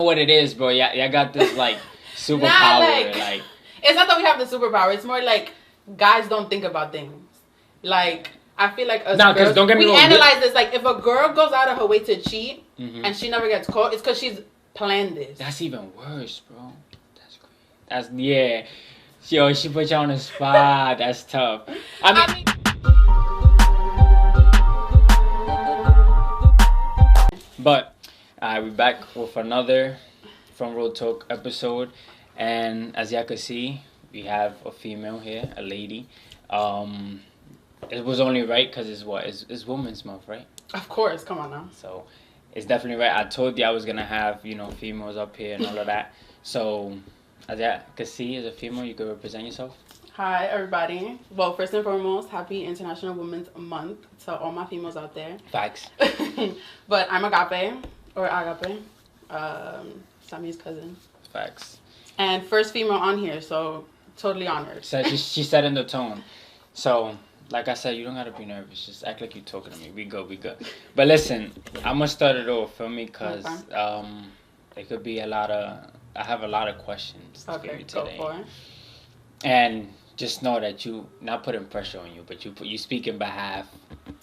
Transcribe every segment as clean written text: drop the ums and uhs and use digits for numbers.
what it is, bro. Yeah, I got this like superpower. Like, it's not that we have the superpower. It's more like guys don't think about things. Like, I feel like girls, don't get me we wrong, analyze this. Like, if a girl goes out of her way to cheat and she never gets caught, it's because she's planned this. That's even worse, bro. That's great. That's yeah. Yo, she put you on the spot. That's tough. I mean but we're back with another Front Row Talk episode, and as y'all can see, we have a female here, a lady. It was only right because it's Women's Month, right? Of course, come on now. So it's definitely right. I told you I was gonna have females up here and all of that. So as y'all can see, as a female, you can represent yourself. Hi, everybody. Well, first and foremost, happy International Women's Month to all my females out there. Facts. But I'm Agape, Sammy's cousin. Facts. And first female on here, so totally honored. So she set in the tone. So, like I said, you don't gotta be nervous. Just act like you're talking to me. We good. But listen, I'm gonna start it off for me because it could be I have a lot of questions for you today. Go for it. And just know that you not putting pressure on you, but you speak in behalf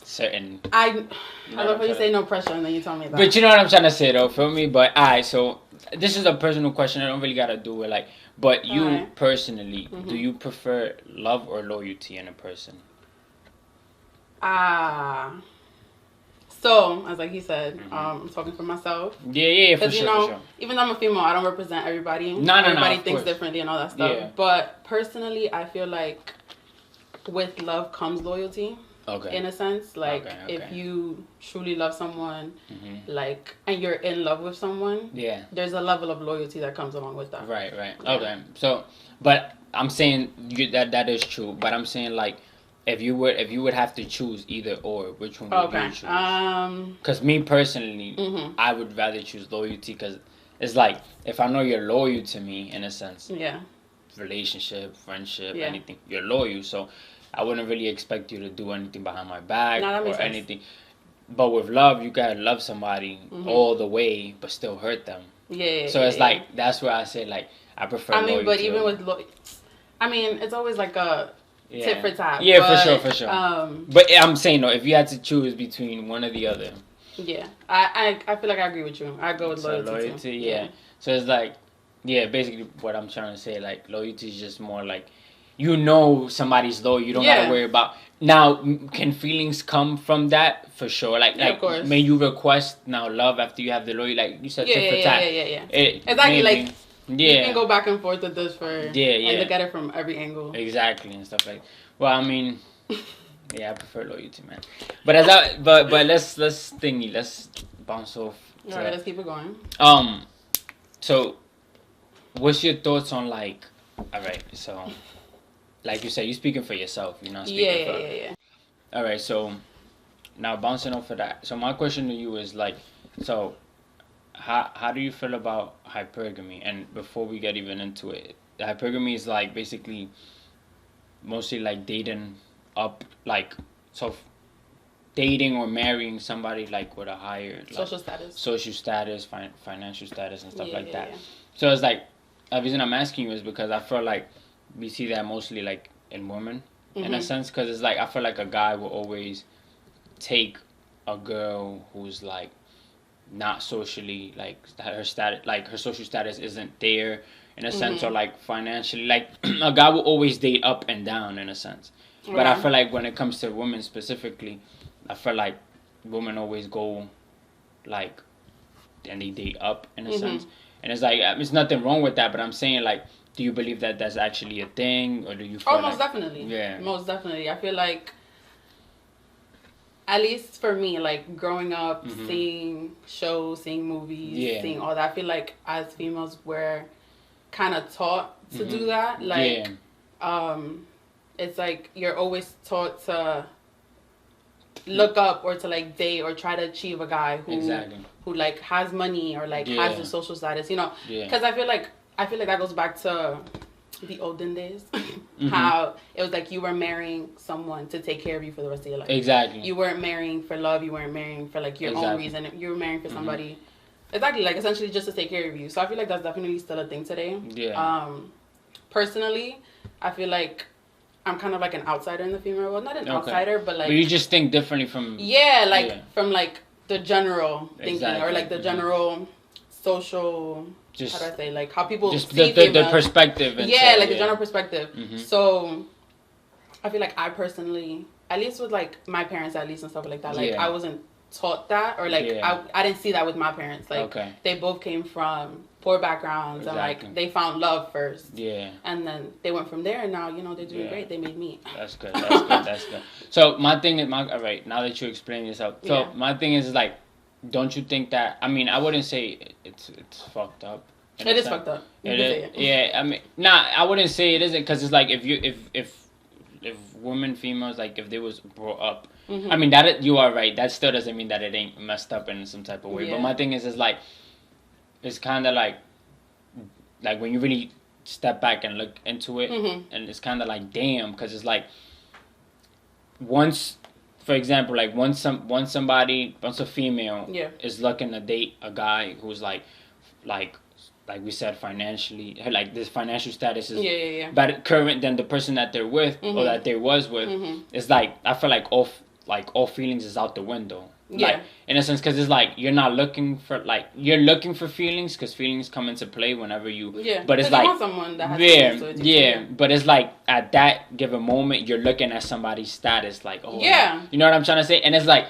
certain. I love how you say no pressure and then you tell me that. But you know what I'm trying to say though, feel me? But so this is a personal question. I don't really gotta do it like. But you personally, do you prefer love or loyalty in a person? So, as like he said, I'm talking for myself. Yeah, for sure. Even though I'm a female, I don't represent everybody. No, everybody thinks differently and all that stuff. Yeah. But personally, I feel like with love comes loyalty. Okay. In a sense, like if you truly love someone, like, and you're in love with someone, there's a level of loyalty that comes along with that. Right. Yeah. Okay. So, but I'm saying that is true. But I'm saying like, if you would have to choose either or, which one would you choose? Because me personally, I would rather choose loyalty because it's like if I know you're loyal to me in a sense, relationship, friendship, anything, you're loyal. So I wouldn't really expect you to do anything behind my back or anything. But with love, you gotta love somebody all the way, but still hurt them. Yeah. So it's like that's where I say like I prefer. Loyalty. But even with it's always like a tit for tat. Yeah, for sure. But I'm saying though, if you had to choose between one or the other. Yeah, I feel like I agree with you. I go with loyalty. Too. Yeah. So it's like, basically what I'm trying to say, like loyalty is just more like. Somebody's loyal. You don't gotta worry about. Now, can feelings come from that? For sure. Like of course. May you request now love after you have the loyalty? Like you said, tit for tat. Yeah. Exactly. Like you can go back and forth with this and look at it from every angle. Exactly and stuff like. Well, I mean, I prefer loyalty, man. But let's bounce off. All right, let's keep it going. So, what's your thoughts on like? All right, so. Like you said, you're speaking for yourself. You're not speaking for... Yeah. All right, so now bouncing off of that. So my question to you is like, so how do you feel about hypergamy? And before we get even into it, hypergamy is like basically mostly like dating up, like dating or marrying somebody like with a higher social status, financial status, and stuff like that. Yeah. So it's like the reason I'm asking you is because I feel like. We see that mostly like in women in a sense because it's like I feel like a guy will always take a girl who's like not socially like her status like her social status isn't there in a sense or like financially like a guy will always date up and down in a sense but I feel like when it comes to women specifically I feel like women always go like and they date up in a sense and it's like there's nothing wrong with that but I'm saying like do you believe that that's actually a thing, or do you feel most definitely. Yeah. Most definitely. I feel like, at least for me, like, growing up, seeing shows, seeing movies, seeing all that, I feel like as females, we're kind of taught to do that. Like, it's like you're always taught to look up or to, like, date or try to achieve a guy who like, has money or, like, has the social status, you know? Because I feel like that goes back to the olden days. How it was like you were marrying someone to take care of you for the rest of your life. Exactly. You weren't marrying for love. You weren't marrying for like your own reason. You were marrying for somebody exactly, like essentially just to take care of you. So I feel like that's definitely still a thing today. Yeah. Personally, I feel like I'm kind of like an outsider in the female world. Not an outsider, but like... But you just think differently from... Yeah, like from like the general thinking or like the general social... Just, how do I say? Like how people just see the perspective. Yeah, like the general perspective. So I feel like I personally, at least with like my parents at least and stuff like that, like I wasn't taught that, or like I didn't see that with my parents. Like they both came from poor backgrounds and like they found love first. Yeah. And then they went from there, and now you know they're doing great. They made me. That's good. That's good. So my thing is, all right, now that you explain yourself, so my thing is like, don't you think that? I mean, I wouldn't say it's fucked up. It is fucked up. It is, yeah. I mean, I wouldn't say it isn't, because it's like if women, females, like if they was brought up. I mean, that you are right. That still doesn't mean that it ain't messed up in some type of way. But my thing is like, it's kind of like when you really step back and look into it, and it's kind of like, damn, because it's like, once, for example, like once a female is looking to date a guy who's like we said, financially, like this financial status is better current than the person that they're with or that they was with, it's like, I feel like all feelings is out the window. Like, in a sense, because it's like you're not looking for, like, you're looking for feelings, because feelings come into play whenever you but it's like you want someone that has but it's like at that given moment you're looking at somebody's status, like, oh you know what I'm trying to say. And it's like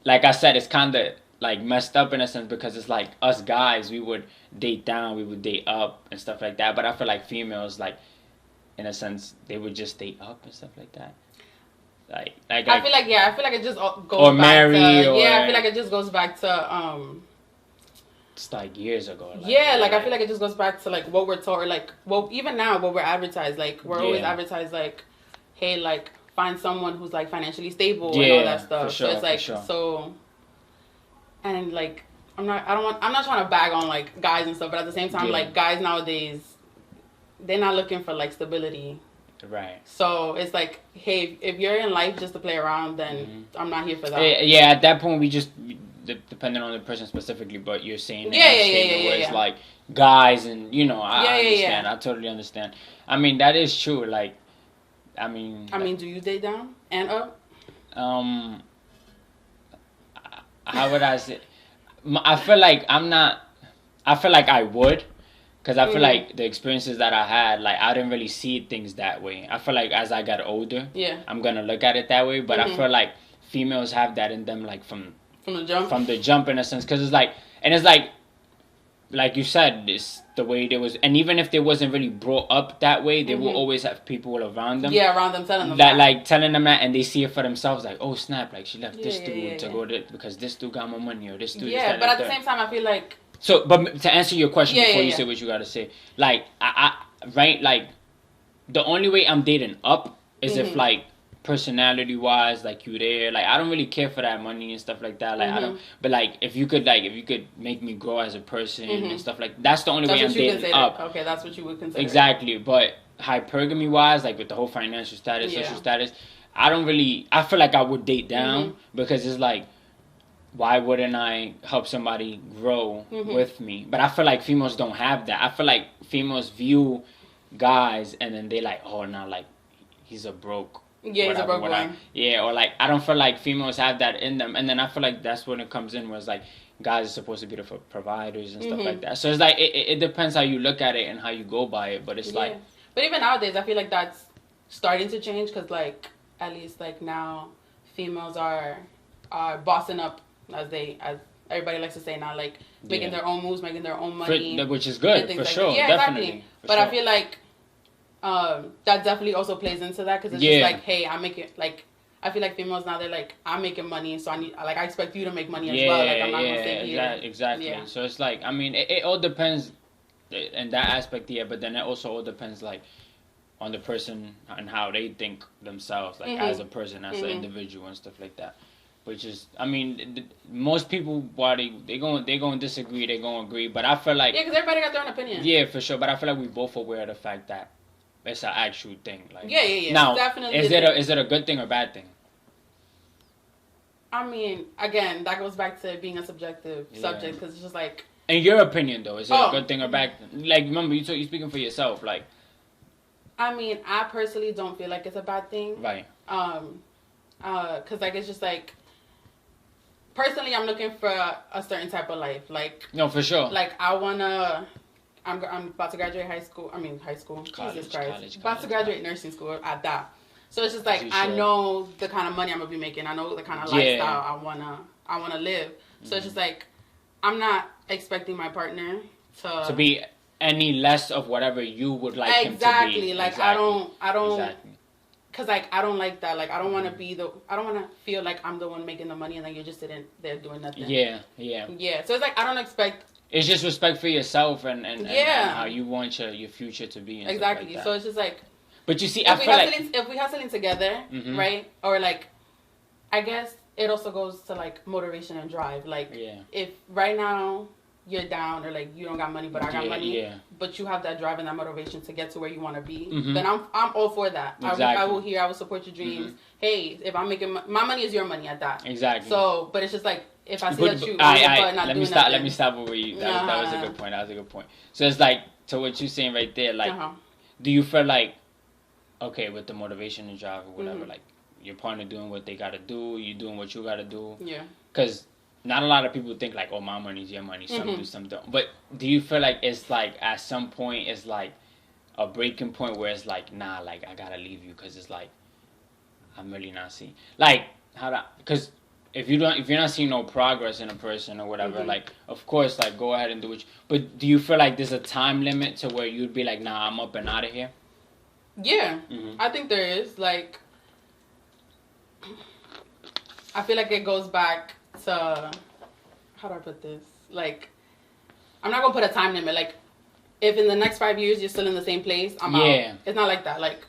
I said, it's kind of like messed up in a sense, because it's like us guys, we would date down, we would date up and stuff like that, but I feel like females, like, in a sense, they would just date up and stuff like that. Like I feel like it just goes or back marry to, or I feel like it just goes back to it's like years ago. Like, I feel like it just goes back to like what we're taught, or like, well, even now what we're advertised, like we're always advertised like, hey, like find someone who's like financially stable and all that stuff. Sure, so it's like so, and like I'm not trying to bag on like guys and stuff, but at the same time, like guys nowadays, they're not looking for like stability. Right. So it's like, hey, if you're in life just to play around, then I'm not here for that. Yeah, at that point, we just, depending on the person specifically, but you're saying it's like guys, and you know, I understand. I totally understand. I mean, that is true. Like, I mean, do you date down and up? How would I say? I feel like I would. Because I feel like the experiences that I had, like, I didn't really see things that way. I feel like as I got older, I'm going to look at it that way. But I feel like females have that in them, like, from the jump? From the jump, in a sense. Because it's like, and it's like you said, it's the way they was. And even if they wasn't really brought up that way, they will always have people around them. Yeah, around them telling them that. Like, telling them that, and they see it for themselves. Like, oh, snap, like, she left this dude to go to, because this dude got more money, or this dude. Yeah, but at the same time, I feel like... So, but to answer your question before you say what you gotta say, like, like, the only way I'm dating up is if, like, personality-wise, like, you there, like, I don't really care for that money and stuff like that, like, I don't, but, like, if you could make me grow as a person and stuff like, that's the only way I'm dating up. Okay, that's what you would consider. Exactly, but hypergamy-wise, like, with the whole financial status, social status, I feel like I would date down, because it's like, why wouldn't I help somebody grow with me? But I feel like females don't have that. I feel like females view guys and then they like, oh, no, like, he's a broke. Yeah, he's a broke boy. Yeah, or like, I don't feel like females have that in them. And then I feel like that's when it comes in, where it's like, guys are supposed to be the providers and stuff like that. So it's like, it depends how you look at it and how you go by it. But it's like... But even nowadays, I feel like that's starting to change, because, like, at least, like, now females are bossing up, as everybody likes to say now, like, making their own moves, making their own money. Which is good, for sure, yeah, definitely. Exactly. But I feel like that definitely also plays into that, because it's just like, hey, I'm making, like, I feel like females now, they're like, I'm making money, so I expect you to make money as well. Like, I'm not going to stay here. Exactly. Yeah. So it's like, I mean, it all depends in that aspect, but then it also all depends, like, on the person and how they think themselves, like, as a person, as an individual and stuff like that. Which is, I mean, most people, while they going to disagree, they going to agree. But I feel like... Yeah, because everybody got their own opinion. Yeah, for sure. But I feel like we both aware of the fact that it's an actual thing. Like, yeah. Now, definitely is it a good thing or bad thing? I mean, again, that goes back to being a subjective subject, because it's just like... In your opinion, though, is it a good thing or bad? Like, remember, you're speaking for yourself. Like, I mean, I personally don't feel like it's a bad thing. Right. Cause like it's just like. Personally, I'm looking for a certain type of life. Like. No, for sure. Like I wanna. I'm about to graduate high school. College, Jesus Christ. College, about to graduate nursing school at that. So it's just like I know the kind of money I'm gonna be making. I know the kind of lifestyle I wanna live. So it's just like I'm not expecting my partner to be any less of whatever you would like him to be. Exactly. Like I don't. Exactly. Cause like I don't like that. Like I don't want to I don't want to feel like I'm the one making the money and then you're just sitting there doing nothing. Yeah. So it's like I don't expect. It's just respect for yourself and how you want your future to be. And exactly. Like so it's just like. But you see, if we hustling together, right? Or like, I guess it also goes to like motivation and drive. Like, if right now you're down or like you don't got money, but I got money, but you have that drive and that motivation to get to where you want to be, then I'm all for that. Exactly. I will support your dreams. Hey, if I'm making my money is your money at that. Exactly. So, but it's just like if I see that you let me stop over you. That was a good point. That was a good point. So it's like to what you're saying right there. Like, do you feel like okay with the motivation and drive or whatever? Like your partner doing what they gotta do, you doing what you gotta do. Yeah. Because not a lot of people think like, oh, my money's your money. Some do, some don't. But do you feel like it's like at some point it's like a breaking point where it's like, nah, like I gotta leave you because it's like I'm really not seeing like because if you're not seeing no progress in a person or whatever, like of course like go ahead and do it. But do you feel like there's a time limit to where you'd be like, nah, I'm up and out of here? Yeah, I think there is. Like, I feel like it goes back to, how do I put this? Like, I'm not gonna put a time limit. Like, if in the next 5 years you're still in the same place, I'm out. It's not like that. Like,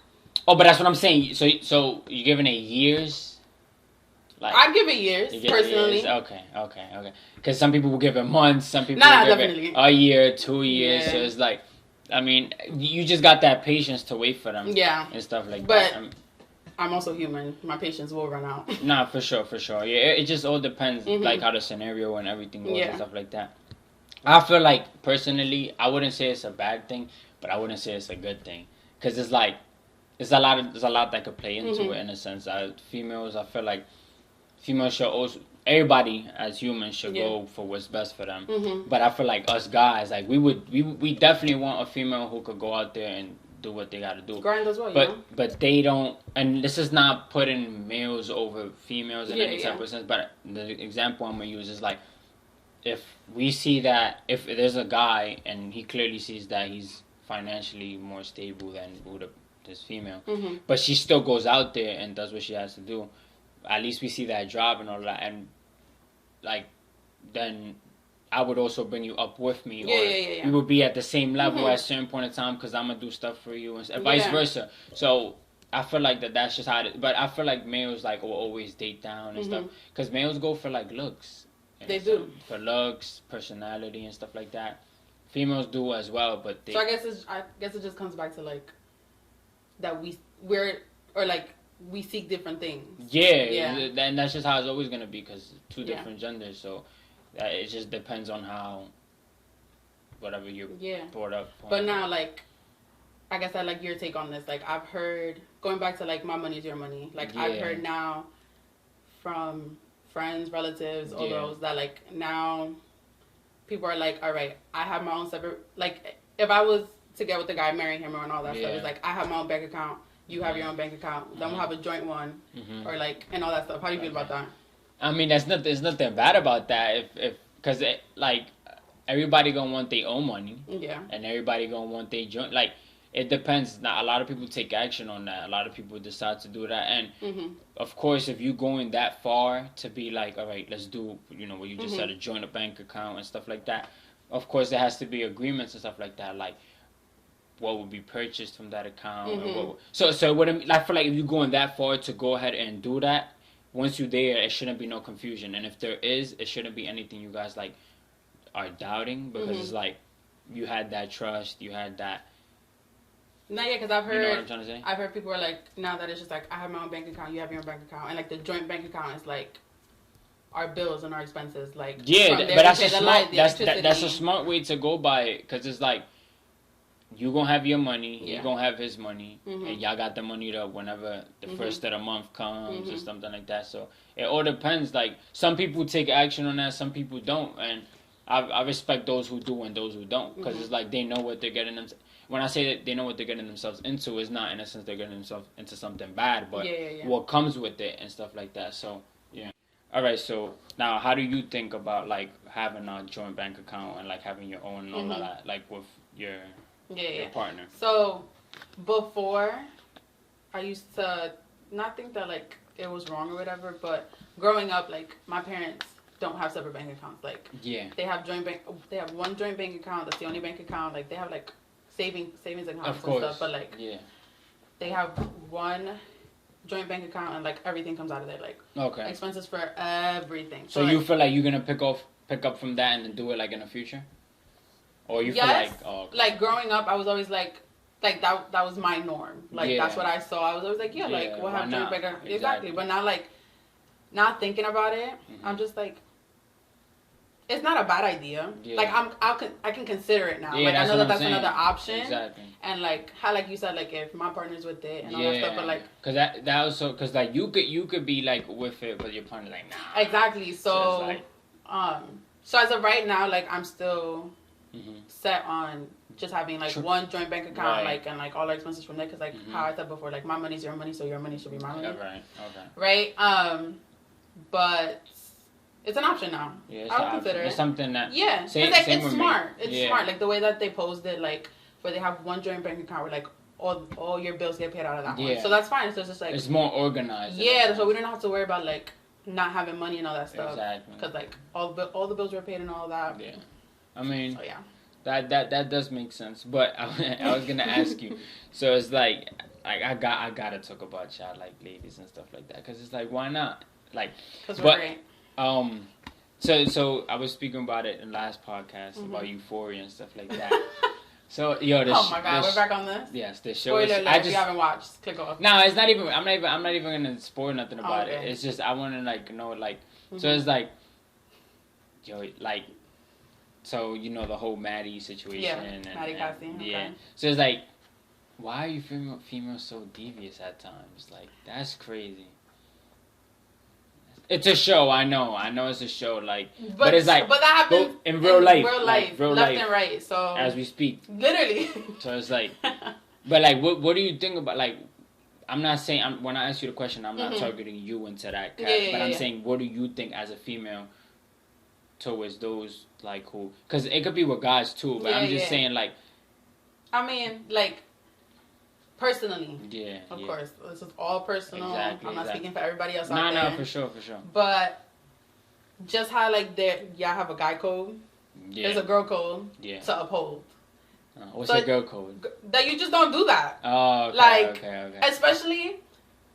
oh, but that's what I'm saying. So you're giving it years? Like, I'd give it years, personally. Years? Okay. Because some people will give it months. Some people will give it a year, 2 years. So it's like, I mean, you just got that patience to wait for them. Yeah. And stuff like that. But I'm also human. My patience will run out. Nah, for sure. Yeah, it just all depends, like, how the scenario and everything goes and stuff like that. I feel like, personally, I wouldn't say it's a bad thing, but I wouldn't say it's a good thing. Because it's like, there's a lot that could play into it, in a sense. Females, I feel like, females should also, everybody as humans should go for what's best for them. But I feel like us guys, like, we definitely want a female who could go out there and do what they gotta do. Grind as well, but they don't, and this is not putting males over females in any type of sense, but the example I'm gonna use is like, if we see that, if there's a guy and he clearly sees that he's financially more stable than this female, but she still goes out there and does what she has to do, at least we see that job and all that, and like, then I would also bring you up with me, or we would be at the same level at a certain point in time because I'm gonna do stuff for you, and vice versa. So I feel like that's just how it is. But I feel like males like will always date down and stuff, because males go for like looks. They do for looks, personality, and stuff like that. Females do as well, but they. So I guess it just comes back to like that we seek different things. Yeah, and that's just how it's always gonna be, because two different genders. So it just depends on how whatever you're brought up on. But now, like, I guess I like your take on this. Like, I've heard, going back to like my money's your money. Like, I've heard now from friends, relatives, all those that like now people are like, all right, I have my own separate. Like, if I was to get with the guy, marry him, and all that stuff, it's like I have my own bank account. You have your own bank account. Then we'll have a joint one, or like, and all that stuff. How do you feel about that? I mean, there's nothing bad about that. Because like everybody gonna want their own money. Yeah. And everybody gonna want their joint. Like, it depends. Now, a lot of people take action on that. A lot of people decide to do that. And of course, if you going that far to be like, all right, let's do, what you just said, a joint bank account and stuff like that. Of course, there has to be agreements and stuff like that. Like, what would be purchased from that account. And so what I feel like if you're going that far to go ahead and do that, once you're there, it shouldn't be no confusion. And if there is, it shouldn't be anything you guys like are doubting, because it's like you had that trust, you had that. No, yeah, because I've heard. You know what I'm trying to say? I've heard people are like, now that it's just like I have my own bank account, you have your own bank account, and like the joint bank account is like our bills and our expenses. Like, yeah, but that's a smart. That's a smart way to go by it, because it's like, you gonna have your money, he gonna have his money, and y'all got the money to whenever the first of the month comes or something like that. So it all depends. Like, some people take action on that, some people don't, and I respect those who do and those who don't, because it's like they know what they're getting them. When I say that they know what they're getting themselves into, it's not in a sense they're getting themselves into something bad, but what comes with it and stuff like that. So yeah. All right. So now, how do you think about like having a joint bank account and like having your own and all of that, like with your partner? So before, I used to not think that like it was wrong or whatever, but growing up, like my parents don't have separate bank accounts. Like they have one joint bank account. That's the only bank account. Like they have like savings accounts and stuff, but like they have one joint bank account and like everything comes out of there. Like expenses for everything. So you feel like you're gonna pick up from that and then do it like in the future? Or you feel like, like growing up, I was always like that was my norm. Like that's what I saw. I was always like, like we'll have joint bank account. Exactly. But now like, not thinking about it, I'm just like, it's not a bad idea. Like I can consider it now. Like I know that's another option. Exactly. And like how like you said, like if my partner's with it and all that stuff, but like that also, because like you could be like with it, but your partner's like nah. Exactly. So so as of right now, like I'm still set on just having like one joint bank account, like, and like all our expenses from there, because like how I said before, like my money's your money, so your money should be my money. Right. But it's an option now. I'll consider it. It's something that because like, it's smart. It's smart. Like the way that they posed it, like where they have one joint bank account where like all your bills get paid out of that one. So that's fine. So it's just like it's more organized. So we don't have to worry about like not having money and all that stuff. Exactly. Because like all the bills were paid and all that. Yeah. I mean. So, that does make sense. But I was gonna ask you. So it's like I gotta talk about child like ladies and stuff like that, because it's like, why not? Like, because we're great. So I was speaking about it in the last podcast about Euphoria and stuff like that. So oh my god, we're back on this. Yes, the show. Spoiler alert, if you haven't watched, click off. No, it's not even. I'm not even gonna spoil nothing about it. It's just I want to like know like. So it's like, like, so you know the whole Maddie situation. And Maddie casting. Yeah. So it's like, why are you females so devious at times? Like, that's crazy. It's a show, I know it's a show, like, but it's like, but that happens in real life, left and right, so as we speak, literally. So it's like, but like, what do you think about, like, I'm not saying, when I ask you the question, I'm not targeting you into that cat, but I'm saying, what do you think as a female towards those, like, who, because it could be with guys too, but I'm just saying, like, I mean, like, personally. Of Yeah. course. This is all personal. Exactly, I'm not speaking for everybody else out there. No, for sure. But just how, like, y'all have a guy code, there's a girl code to uphold. What's your girl code? That you just don't do that. Oh, okay, like, okay. Especially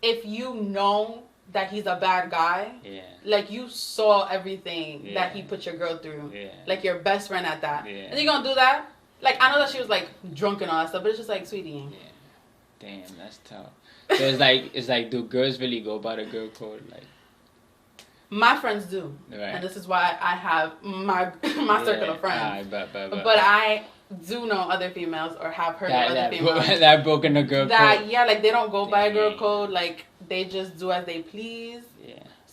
if you know that he's a bad guy. Like, you saw everything that he put your girl through. Like, your best friend at that. And you're gonna do that? Like, I know that she was, like, drunk and all that stuff, but it's just like, sweetie. Damn, that's tough. So it's like, do girls really go by the girl code? Like, my friends do, and this is why I have my circle of friends. But I do know other females, or have heard of other females that broken the girl code. Like they don't go by a girl code. Like they just do as they please.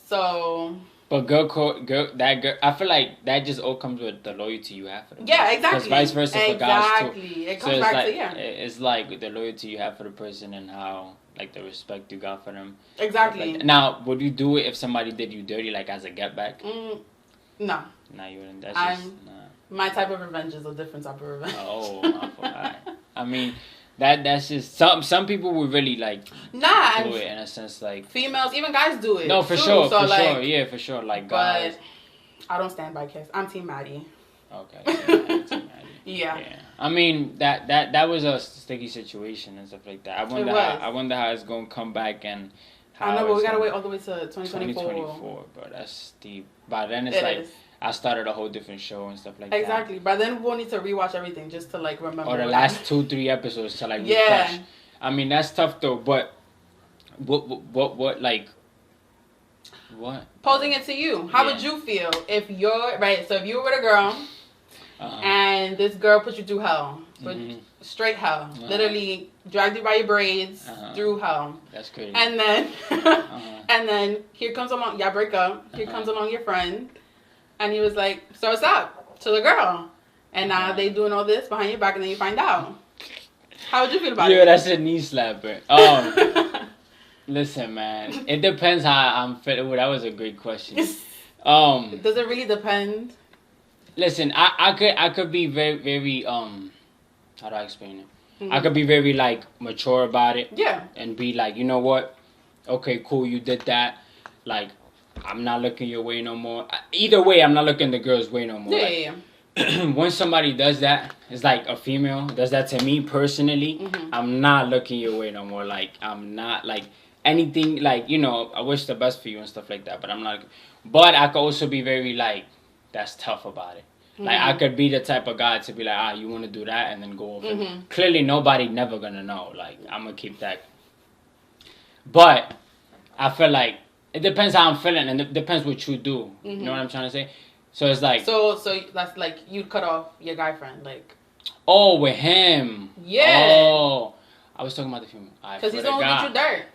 So. But girl code, I feel like that just all comes with the loyalty you have for them. Yeah, exactly. Because vice versa for guys too. It comes back to It's like the loyalty you have for the person and how, like, the respect you got for them. Exactly. Like, now, would you do it if somebody did you dirty, like, as a get back? No. No, you wouldn't. That's just my type of revenge is a different type of revenge. I mean. That's just some people would really like do it in a sense, like females, even guys do it. No, for sure, for sure, like guys. But I don't stand by Kiss. I'm Team Maddie. Okay. Team Maddie. I mean that was a sticky situation and stuff like that. I wonder how it's gonna come back and. I know, but we gotta wait all the way to 2024. 2024, bro. That's steep. By then it's I started a whole different show and stuff like that. Exactly. But then we'll need to rewatch everything just to like remember. Or the last 2-3 episodes to like refresh. I mean, that's tough though. But what like What? Posing it to you. How would you feel if you're right? So if you were with a girl, and this girl put you through hell, straight hell, literally dragged you by your braids through hell. That's crazy. And then, and then here comes along. Y'all break up. Here comes along your friend, and he was like, "So what's up?" to the girl, and now they doing all this behind your back, and then you find out. How would you feel about it? Yeah, that's a knee slapper. Listen, man. It depends how I'm feeling. That was a great question. Does it really depend? Listen, I could be very, very how do I explain it? I could be very like mature about it. Yeah. And be like, you know what? Okay, cool, you did that. Like, I'm not looking your way no more. Either way, I'm not looking the girl's way no more. Yeah. When somebody does that, it's like a female does that to me personally, I'm not looking your way no more. Like, I'm not like anything, like, you know, I wish the best for you and stuff like that, but I'm not. But I could also be very like, that's tough about it. Like, I could be the type of guy to be like, you want to do that, and then go over. Clearly, nobody never gonna know. Like, I'm gonna keep that. But I feel like it depends how I'm feeling, and it depends what you do. You know what I'm trying to say? So it's like... So that's like, you'd cut off your guy friend, like... Oh, with him. Yeah. Oh. I was talking about the female. Because he's the one who did you dirt.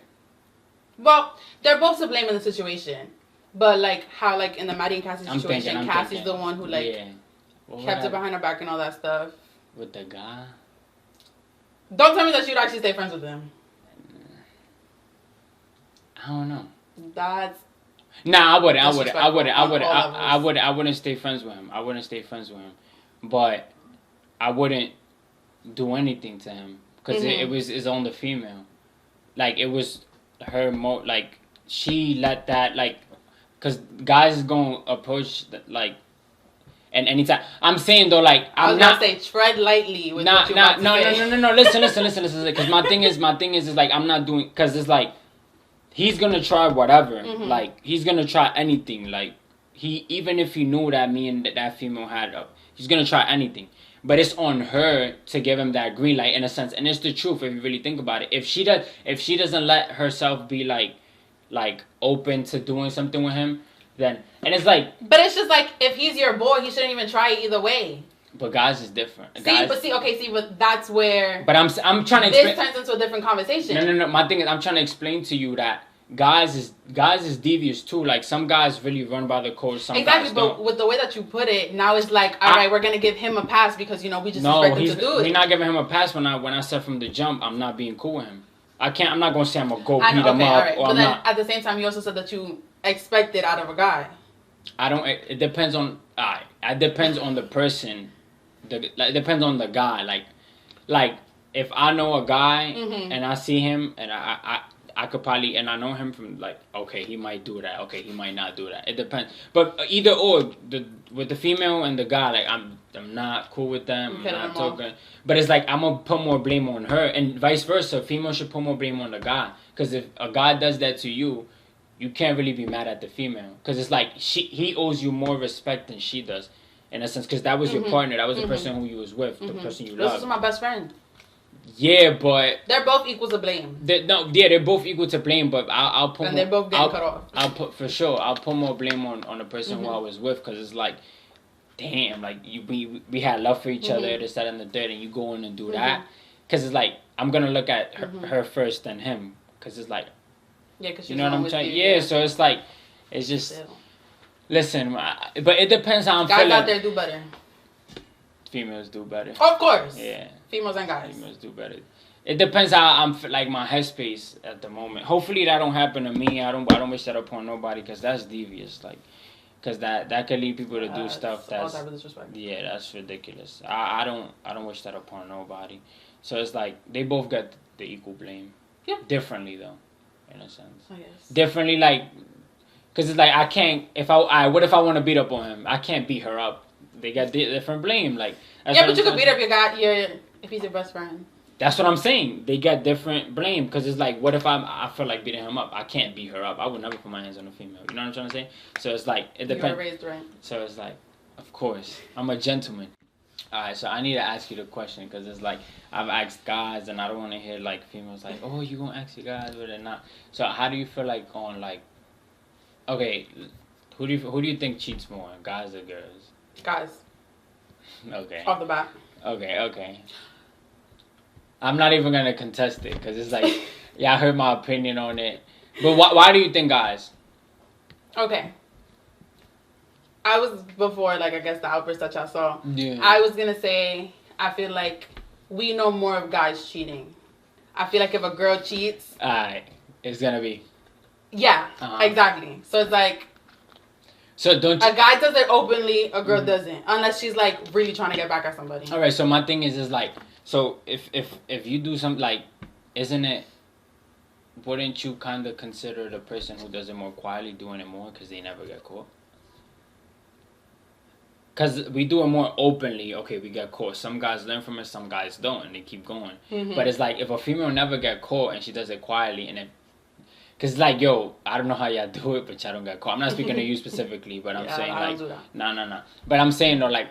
Well, they're both to blame in the situation. But, like, how, like, in the Maddie and Cassie situation, Cassie's the one who, like, kept it behind her back and all that stuff. With the guy? Don't tell me that you'd actually stay friends with him. I don't know. That's... Nah, I wouldn't stay friends with him. I wouldn't stay friends with him. But I wouldn't do anything to him. Because it was his own the female. Like, it was her like, she let that, like... Because guys is going to approach, like... And anytime... I'm saying, though, like... I was not going to say, tread lightly with what you're about to say. No. Listen. Because my thing is, like, I'm not doing... Because it's like... He's gonna try whatever. Like, he's gonna try anything. Like, even if he knew that me and that female had up, he's gonna try anything. But it's on her to give him that green light, in a sense. And it's the truth if you really think about it. If she doesn't let herself be like open to doing something with him, then, and it's like... But it's just like, if he's your boy, he shouldn't even try it either way. But guys is different. But that's where... But I'm trying to explain... This turns into a different conversation. No. My thing is, I'm trying to explain to you that guys is devious too. Like, some guys really run by the code, some guys don't. But with the way that you put it, now it's like, all right, we're going to give him a pass because, you know, we just expect him to do it. We're not giving him a pass when I said from the jump, I'm not being cool with him. I'm not going to say I'm going to go beat him up. Right. But then, at the same time, you also said that you expect it out of a guy. It depends on... It depends on the person. It depends on the guy. Like if I know a guy and I see him and I could probably, and I know him from, like, okay, he might do that, okay, he might not do that. It depends. But either or, with the female and the guy, like, I'm not cool with them. I'm not talking. But it's like, I'm gonna put more blame on her, and vice versa. Female should put more blame on the guy, because if a guy does that to you, you can't really be mad at the female, because it's like he owes you more respect than she does. In a sense, because that was your partner, that was the person who you was with, the person you loved. This is my best friend. Yeah, but they're both equal to blame. They're both equal to blame, but I'll put. And they're both getting cut off. I'll put more blame on the person who I was with, because it's like, damn, like we had love for each other, this, that, and the third, and you go in and do that, because it's like, I'm gonna look at her first than him, because it's like, yeah, because you know what I'm saying? Yeah, so it's like, it's just. Still. Listen, but it depends how I'm feeling. Guys out there do better. Females do better. Of course. Yeah. Females and guys. Females do better. It depends how I'm, like, my headspace at the moment. Hopefully that don't happen to me. I don't wish that upon nobody, because that's devious. Like, because that could lead people to do stuff that's... all type of disrespect. Yeah, that's ridiculous. I don't wish that upon nobody. So it's like, they both got the equal blame. Yeah. Differently, though, in a sense. I guess. Differently, like... Because it's like, I can't... What if I want to beat up on him? I can't beat her up. They got different blame. Like, yeah, but you could beat up your guy if he's your best friend. That's what I'm saying. They got different blame. Because it's like, what if I feel like beating him up? I can't beat her up. I would never put my hands on a female. You know what I'm trying to say? So it's like, it depends. You were raised right. So it's like, of course. I'm a gentleman. Alright, so I need to ask you the question. Because it's like, I've asked guys and I don't want to hear like females like, oh, you going to ask your guys or they're not. So how do you feel like on like, Okay, who do you think cheats more, guys or girls? Guys. Okay. Off the bat. Okay. I'm not even gonna contest it because it's like, yeah, I heard my opinion on it. But why do you think guys? Okay. I was before, like, I guess the outburst that y'all saw. Yeah. I was gonna say, I feel like we know more of guys cheating. I feel like if a girl cheats, alright, it's gonna be. Yeah, exactly. So it's like, so don't a guy does it openly, a girl doesn't, unless she's like really trying to get back at somebody. All right. So my thing is like, so if you do something like, isn't it? Wouldn't you kind of consider the person who does it more quietly doing it more because they never get caught? Because we do it more openly. Okay, we get caught. Some guys learn from it, some guys don't, and they keep going. Mm-hmm. But it's like, if a female never get caught and she does it quietly, and because like, yo, I don't know how y'all do it, but y'all don't get caught. I'm not speaking to you specifically, but I'm saying like, no. But I'm saying though, like,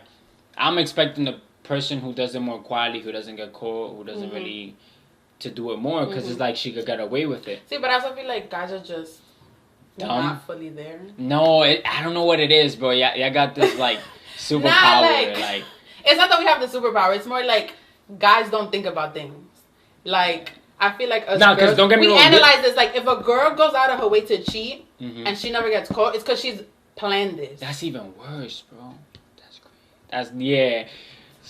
I'm expecting the person who does it more quietly, who doesn't get caught, who doesn't really, to do it more, because it's like she could get away with it. See, but I also feel like guys are just not fully there. No, I don't know what it is, bro. Yeah, got this like superpower. Like, it's not that we have the superpower. It's more like guys don't think about things. Like, I feel like us girls, don't get me wrong, we analyze this. Like, if a girl goes out of her way to cheat and she never gets caught, it's because she's planned this. That's even worse, bro. That's great.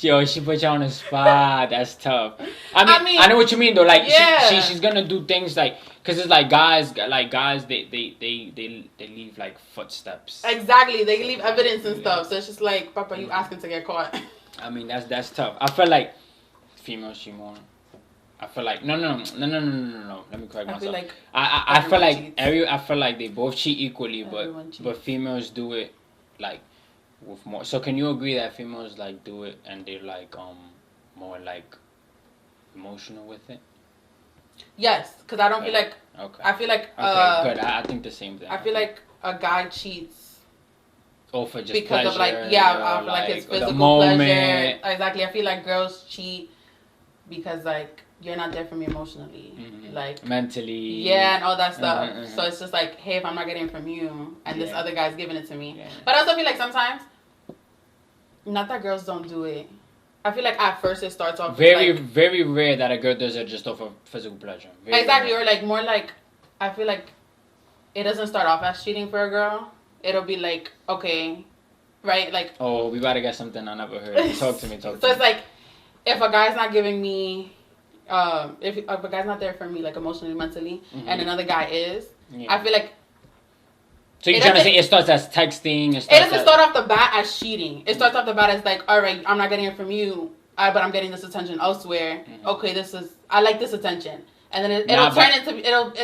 Yo, she put you on the spot. That's tough. I mean, I know what you mean though. Like, she's gonna do things like, cause it's like guys, they leave like footsteps. Exactly, they leave evidence and stuff. So it's just like, Papa, you asking to get caught. I mean, that's tough. I feel like females cheat more. I feel like no. Let me correct myself. I feel like they both cheat equally, but females do it like with more. So can you agree that females like do it and they're like more like emotional with it? Yes, because I don't feel like. Okay. I feel like. Okay, good. I think the same thing. I feel like a guy cheats. Oh, for just because pleasure, of like his physical pleasure. Exactly. I feel like girls cheat because like you're not there for me emotionally, like mentally. Yeah, and all that stuff. So it's just like, hey, if I'm not getting it from you, and this other guy's giving it to me. Yeah. But I also feel like sometimes, not that girls don't do it. I feel like at first it starts off very rare that a girl does it just off of physical pleasure. Exactly, or like more like, I feel like it doesn't start off as cheating for a girl. It'll be like, okay, right, like. Oh, we about to get something I never heard. Talk to me. So it's like, if a guy's not giving me. If a guy's not there for me, like emotionally, mentally, and another guy is, I feel like. So you're trying to say it starts as texting? It doesn't start off the bat as cheating. It starts off the bat as like, all right, I'm not getting it from you, but I'm getting this attention elsewhere. Okay, I like this attention, and then it'll turn into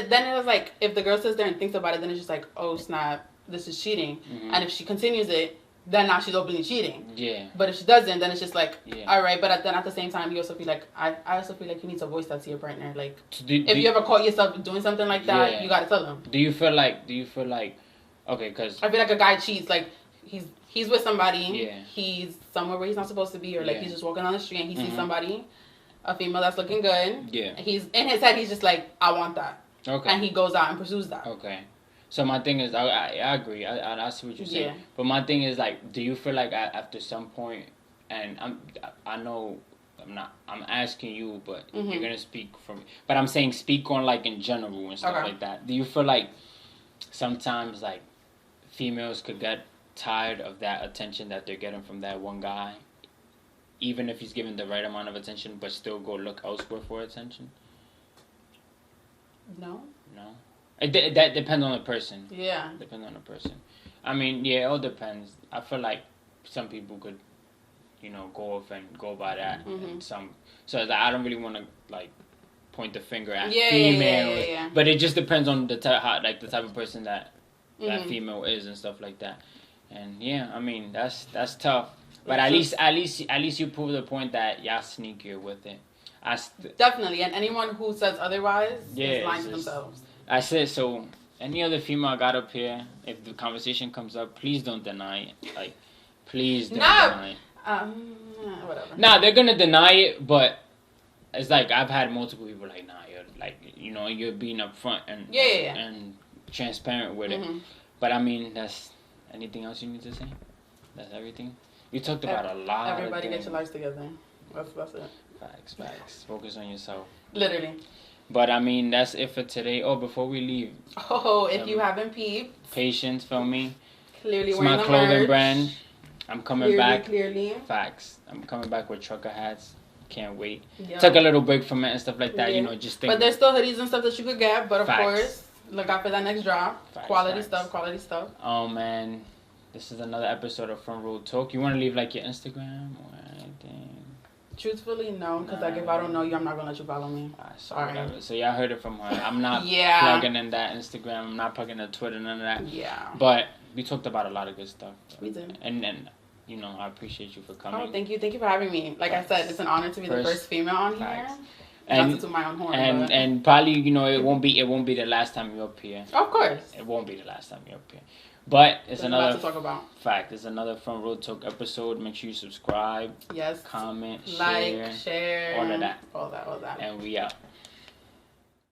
then it was like, if the girl sits there and thinks about it, then it's just like, oh snap, this is cheating, and if she continues it. Then now she's openly cheating. Yeah. But if she doesn't, then it's just like, all right. But then at the same time, you also feel like I also feel like you need to voice that to your partner. Like, if you ever caught yourself doing something like that, you gotta tell them. Do you feel like? Okay, because I feel like a guy cheats. Like he's with somebody. Yeah. He's somewhere where he's not supposed to be, or like he's just walking on the street and he sees somebody, a female that's looking good. Yeah. He's in his head. He's just like, I want that. Okay. And he goes out and pursues that. Okay. So my thing is, I agree. I see what you're saying. Yeah. But my thing is like, do you feel like after some point, and I'm asking you, but you're gonna speak from. But I'm saying speak on like in general and stuff like that. Do you feel like sometimes like females could get tired of that attention that they're getting from that one guy, even if he's giving the right amount of attention, but still go look elsewhere for attention? No. That depends on the person. Yeah. Depends on the person. I mean, yeah, it all depends. I feel like some people could, go off and go by that, and some. So I don't really want to like point the finger at females, but it just depends on the type of person that female is and stuff like that. And yeah, I mean that's tough. But at least you prove the point that y'all sneakier with it. Definitely, and anyone who says otherwise is lying to themselves. I said, so any other female I got up here, if the conversation comes up, please don't deny it. Like, please don't deny it. Whatever. Nah, they're gonna deny it, but it's like I've had multiple people like, nah, you're like, you're being upfront and and transparent with it. But I mean, that's anything else you need to say? That's everything. We talked about a lot. Everybody get your lives together. That's it. Facts. Focus on yourself. Literally. But I mean, that's it for today. Oh, before we leave. Oh, if you haven't peeped. Patience, feel me. Clearly it's wearing my clothing merch. brand. I'm coming back. Clearly. Facts. I'm coming back with trucker hats. Can't wait. Yep. Took a little break from it and stuff like that. Yeah. Just think. But there's still hoodies and stuff that you could get. But of course, look out for that next drop. Quality stuff. Oh man, this is another episode of Front Row Talk. You want to leave like your Instagram or anything? Truthfully, no, because like if I don't know you, I'm not gonna let you follow me. Sorry. Whatever. So y'all heard it from her. I'm not plugging in that Instagram. I'm not plugging in Twitter, none of that. Yeah. But we talked about a lot of good stuff. We did. And I appreciate you for coming. Oh, thank you for having me. Like I said, it's an honor to be the first female on here. And not to my own horn, and probably it won't be the last time you're up here. Of course. It won't be the last time you're up here. But it's There's another to talk about. Fact. It's another Front Row Talk episode. Make sure you subscribe. Yes. Comment. Like, share. All of that. All that. And we out.